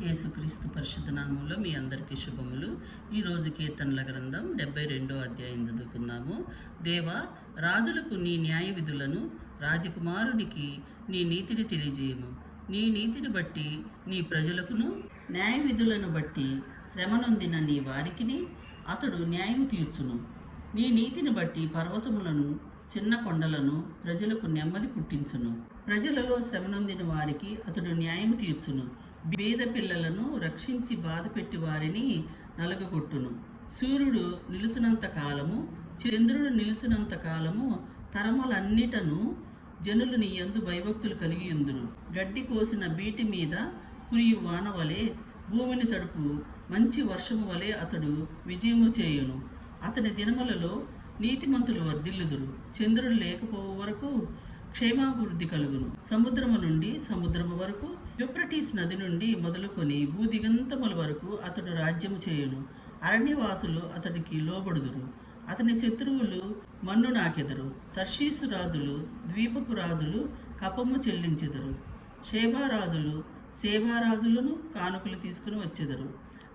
యేసుక్రీస్తు పరిశుద్ధ నామంలో మీ అందరికీ శుభములు. ఈరోజు కీర్తనల గ్రంథం 72వ అధ్యాయం చదువుకుందాము. దేవా, రాజులకు నీ న్యాయ విధులను, రాజకుమారునికి నీ నీతిని తెలియజేయము. నీ నీతిని బట్టి నీ ప్రజలకును, న్యాయ విధులను బట్టి శ్రమనొందిన నీ వారికిని అతడు న్యాయం తీర్చును. నీ నీతిని బట్టి పర్వతములను, చిన్న కొండలను ప్రజలకు నెమ్మది పుట్టించును. ప్రజలలో శ్రమనొందిన వారికి అతడు న్యాయం తీర్చును. బీద పిల్లలను రక్షించి బాధపెట్టి వారిని నలగగొట్టును. సూర్యుడు నిలుచునంత కాలము, చంద్రుడు నిలుచునంత కాలము తరములన్నిటను జనులు నీ యందు భయభక్తులు కలిగి ఉందురు. గడ్డి కోసిన బీటి మీద కురియు వాన వలె, భూమిని తడుపు మంచి వర్షము వలె అతడు విజయము చేయును. అతని దినములలో నీతిమంతులు వర్ధిల్లుదురు. చంద్రుడు లేకపోవు వరకు క్షేమాభివృద్ధి కలుగును. సముద్రము నుండి సముద్రము వరకు, యూఫ్రటీస్ నది నుండి మొదలుకొని భూదిగంతముల వరకు అతడు రాజ్యము చేయును. అరణ్యవాసులు అతడికి లోబడుదురు. అతని శత్రువులు మన్ను నాకెదరు. తర్షీసు రాజులు, ద్వీపపు రాజులు కపము చెల్లించెదరు. షేబారాజులు, సేబారాజులను కానుకలు తీసుకుని వచ్చెదరు.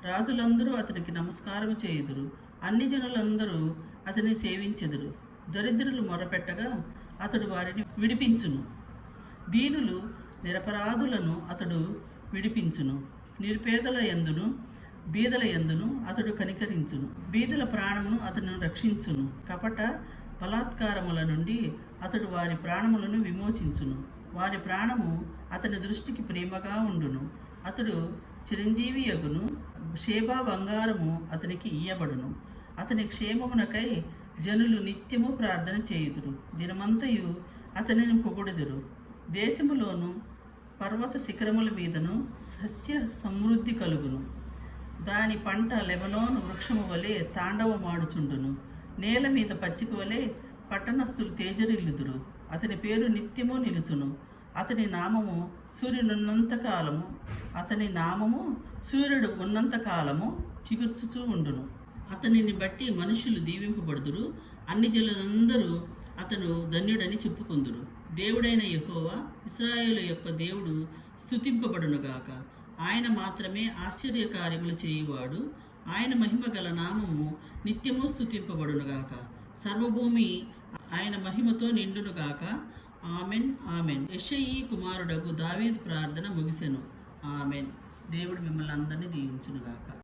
రాజులందరూ అతనికి నమస్కారం చేయుదురు. అన్ని జనులందరూ అతని సేవించెదరు. దరిద్రులు మొరపెట్టగా అతడు వారిని విడిపించును. దీనులు నిరపరాధులను అతడు విడిపించును. నిరుపేదల యందును బీదల యందును అతడు కనికరించును. బీదల ప్రాణమును అతను రక్షించును. కపట బలాత్కారముల నుండి అతడు వారి ప్రాణములను విమోచించును. వారి ప్రాణము అతని దృష్టికి ప్రేమగా ఉండును. అతడు చిరంజీవి యగును. షేబా బంగారము అతనికి ఇయ్యబడును. అతని క్షేమమునకై జనులు నిత్యము ప్రార్థన చేయుదురు. దినమంతయు అతనిని పొగుడుదురు. దేశములోను పర్వత శిఖరముల మీదను సస్య సమృద్ధి కలుగును. దాని పంట లెబనోను వృక్షము వలె తాండవమాడుచుండును. నేల మీద పచ్చిక వలె పట్టణస్థులు తేజరిల్లుదురు. అతని పేరు నిత్యము నిలుచును. అతని నామము సూర్యుడు ఉన్నంత కాలము చిగుర్చుచూ ఉండును. అతనిని బట్టి మనుషులు దీవింపబడుదురు. అన్ని జనులందరూ అతను ధన్యుడని చెప్పుకొందురు. దేవుడైన యెహోవా, ఇశ్రాయేలు యొక్క దేవుడు స్తుతింపబడునుగాక. ఆయన మాత్రమే ఆశ్చర్యకార్యములు చేయువాడు. ఆయన మహిమ గల నామము నిత్యము స్తుతింపబడునుగాక. సర్వభూమి ఆయన మహిమతో నిండునుగాక. Amen, amen. యెషయి కుమారుడగు దావీదు ప్రార్థన ముగిసెను. ఆమెన్. దేవుడు మిమ్మల్ని అందరినీ దీవించునుగాక.